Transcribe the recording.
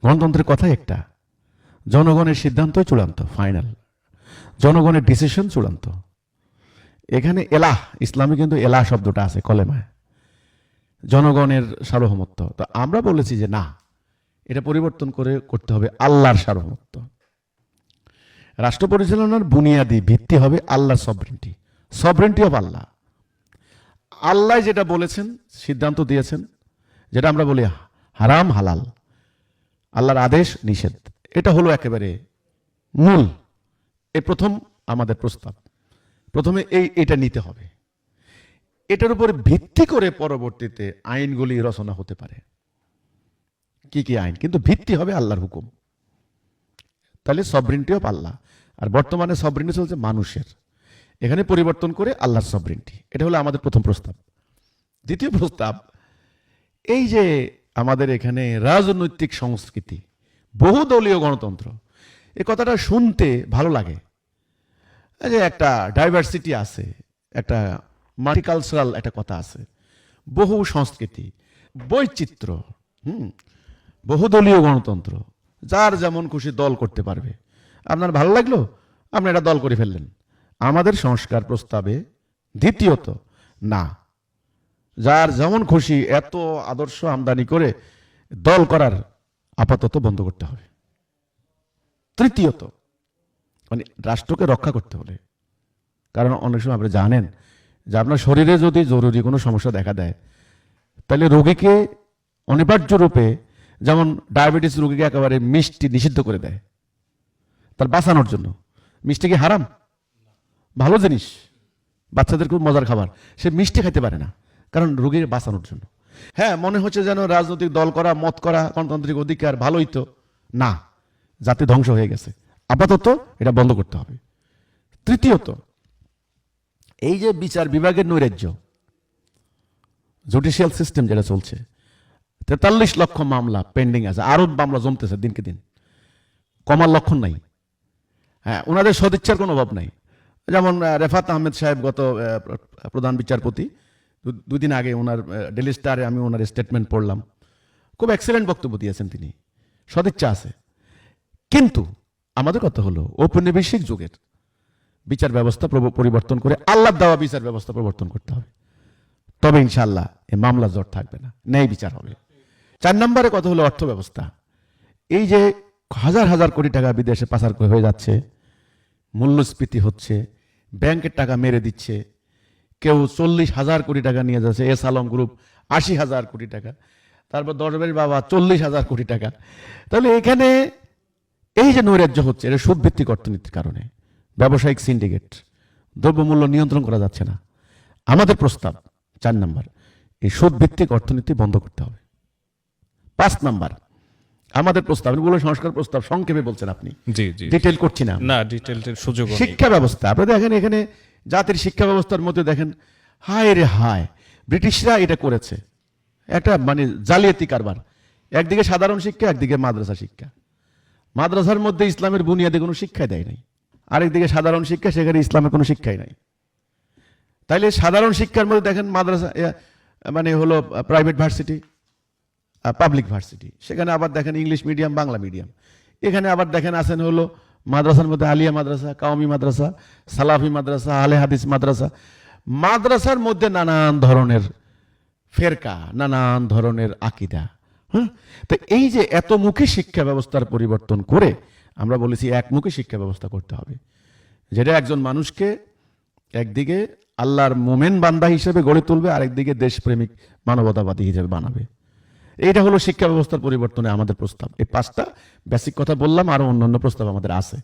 গণতন্ত্রের কথাই একটা, জনগণের সিদ্ধান্তই চূড়ান্ত, ফাইনাল, জনগণের ডিসিশন চূড়ান্ত। এখানে এলাহ, ইসলামে কিন্তু এলাহ শব্দটা আছে কলেমায়, জনগণের সার্বভৌমত্ব। তো আমরা বলেছি যে না, এটা পরিবর্তন করে করতে হবে আল্লাহর সার্বভৌমত্ব। রাষ্ট্র পরিচালনার বুনিয়াদী ভিত্তি হবে আল্লাহর সভরেন্টি, সভরেন্টি অফ আল্লাহ। আল্লাহ যেটা বলেছেন, সিদ্ধান্ত দিয়েছেন, যেটা আমরা বলি হারাম হালাল, আল্লাহর আদেশ নিষেধ, এটা হলো একেবারে মূল। এই প্রথম আমাদের প্রস্তাব, প্রথমে এটা নিতে হবে। এটার উপরে ভিত্তি করে পরবর্তীতে আইনগুলি রচনা হতে পারে, কি কি আইন, কিন্তু ভিত্তি হবে আল্লাহর হুকুম। তাহলে সভরেন্টি অফ আল্লাহ। আর বর্তমানে সভরেন্টি চলছে মানুষের, এখানে পরিবর্তন করে আল্লাহর সভরেন্টি। এটা হলো আমাদের প্রথম প্রস্তাব। দ্বিতীয় প্রস্তাব, এই যে আমাদের এখানে রাজনৈতিক সংস্কৃতি, বহুদলীয় গণতন্ত্র, এই কথাটা শুনতে ভালো লাগে, যে একটা ডাইভার্সিটি আছে, একটা মাল্টিকালচারাল একটা কথা আছে, বহু সংস্কৃতি, বৈচিত্র্য, বহুদলীয় গণতন্ত্র, যার যেমন খুশি দল করতে পারবে। আপনার ভালো লাগলো, আপনি একটা দল করে ফেললেন। আমাদের সংস্কার প্রস্তাবে দ্বিতীয়ত, না, যার যেমন খুশি এত আদর্শ আমদানি করে দল করার আপাতত বন্ধ করতে হবে। তৃতীয়ত, মানে রাষ্ট্রকে রক্ষা করতে হলে, কারণ অনেক সময় আপনি জানেন যে আপনার শরীরে যদি জরুরি কোনো সমস্যা দেখা দেয়, তাহলে রোগীকে অনিবার্য রূপে, যেমন ডায়াবেটিস রোগীকে একেবারে মিষ্টি নিষিদ্ধ করে দেয় তার বাঁচানোর জন্য। মিষ্টি কি হারাম? ভালো জিনিস, বাচ্চাদের খুব মজার খাবার, সে মিষ্টি খাইতে পারে না, কারণ রোগীর বাঁচানোর জন্য। হ্যাঁ, মনে হচ্ছে যেন রাজনৈতিক দল করা, মত করা, গণতান্ত্রিক অধিকার ভালোই তো, না, জাতি ধ্বংস হয়ে গেছে, আপাতত এটা বন্ধ করতে হবে। তৃতীয়ত, এই যে বিচার বিভাগের নৈরাজ্য, জুডিশিয়াল সিস্টেম যেটা চলছে, 43 লক্ষ মামলা পেন্ডিং আছে, আরো মামলা জমতেছে দিনকে দিন, কমার লক্ষণ নাই। হ্যাঁ, ওনাদের সদিচ্ছার কোনো অভাব নাই। যেমন রেফাত আহমেদ সাহেব, গত প্রধান বিচারপতি, দুদিন আগে ওনার ডেলি স্টারে আমি ওনার স্টেটমেন্ট পড়লাম, খুব এক্সেলেন্ট বক্তব্য দিয়েছেন তিনি, সদিচ্ছা আছে। কিন্তু আমাদের কথা হলো ঔপনিবেশিক যুগের বিচার ব্যবস্থা পরিবর্তন করে আল্লাহর দেওয়া বিচার ব্যবস্থা প্রবর্তন করতে হবে, তবে ইনশাআল্লাহ এই মামলা জট থাকবে না, ন্যায় বিচার হবে। 4 নম্বরে কথা হলো অর্থ ব্যবস্থা। এই যে হাজার হাজার কোটি টাকা বিদেশে পাচার হয়ে যাচ্ছে, মূল্যস্ফীতি হচ্ছে, ব্যাংকের টাকা মেরে দিচ্ছে, কেউ 40,000 কোটি টাকা নিয়ে যাচ্ছে, এস আলম গ্রুপ 80,000 কোটি টাকা, তারপর দশবাড়ির বাবা 40,000 কোটি টাকা। তাহলে এখানে এই যে নৈরাজ্য হচ্ছে, এটা সুদভিত্তিক অর্থনীতির কারণে, ব্যবসায়িক সিন্ডিকেট, দ্রব্যমূল্য নিয়ন্ত্রণ করা যাচ্ছে না। আমাদের প্রস্তাব 4 নম্বর, এই সুদভিত্তিক অর্থনীতি বন্ধ করতে হবে। 5 নম্বর আমাদের প্রস্তাব, এগুলো সংস্কার প্রস্তাব, সংক্ষেপে বলছেন আপনি, ডিটেইল করছি না, ডিটেইলের সুযোগ। শিক্ষা ব্যবস্থা, আপনি দেখেন এখানে জাতির শিক্ষা ব্যবস্থার মধ্যে দেখেন, হায় রে হায়, ব্রিটিশরা এটা করেছে, একটা মানে জালিয়াতি কারবার। একদিকে সাধারণ শিক্ষা, একদিকে মাদ্রাসা শিক্ষা, মাদ্রাসার মধ্যে ইসলামের বুনিয়াদে কোনো শিক্ষাই দেয় নাই, আরেকদিকে সাধারণ শিক্ষা, সেখানে ইসলামের কোনো শিক্ষাই নাই। তাইলে সাধারণ শিক্ষার মধ্যে দেখেন মাদ্রাসা মানে হলো প্রাইভেট ভার্সিটি, পাবলিক ভার্সিটি, সেখানে আবার দেখেন ইংলিশ মিডিয়াম, বাংলা মিডিয়াম। এখানে আবার দেখেন আছেন হলো মাদ্রাসার মধ্যে আলিয়া মাদ্রাসা, কাওমি মাদ্রাসা, সালাফি মাদ্রাসা, আলে হাদিস মাদ্রাসা। মাদ্রাসার মধ্যে নানান ধরনের ফেরকা, নানান ধরনের আকিদা। হ্যাঁ, তো এই যে এতমুখী শিক্ষা ব্যবস্থার পরিবর্তন করে আমরা বলেছি একমুখী শিক্ষা ব্যবস্থা করতে হবে, যেটা একজন মানুষকে একদিকে আল্লাহর মোমেন বান্দা হিসেবে গড়ে তুলবে, আরেকদিকে দেশপ্রেমিক মানবতাবাদী হিসেবে বানাবে। এইটা হলো শিক্ষা ব্যবস্থার পরিবর্তনে আমাদের প্রস্তাব। এই 5টা বেসিক কথা বললাম, আরো অন্যান্য প্রস্তাব আমাদের আছে।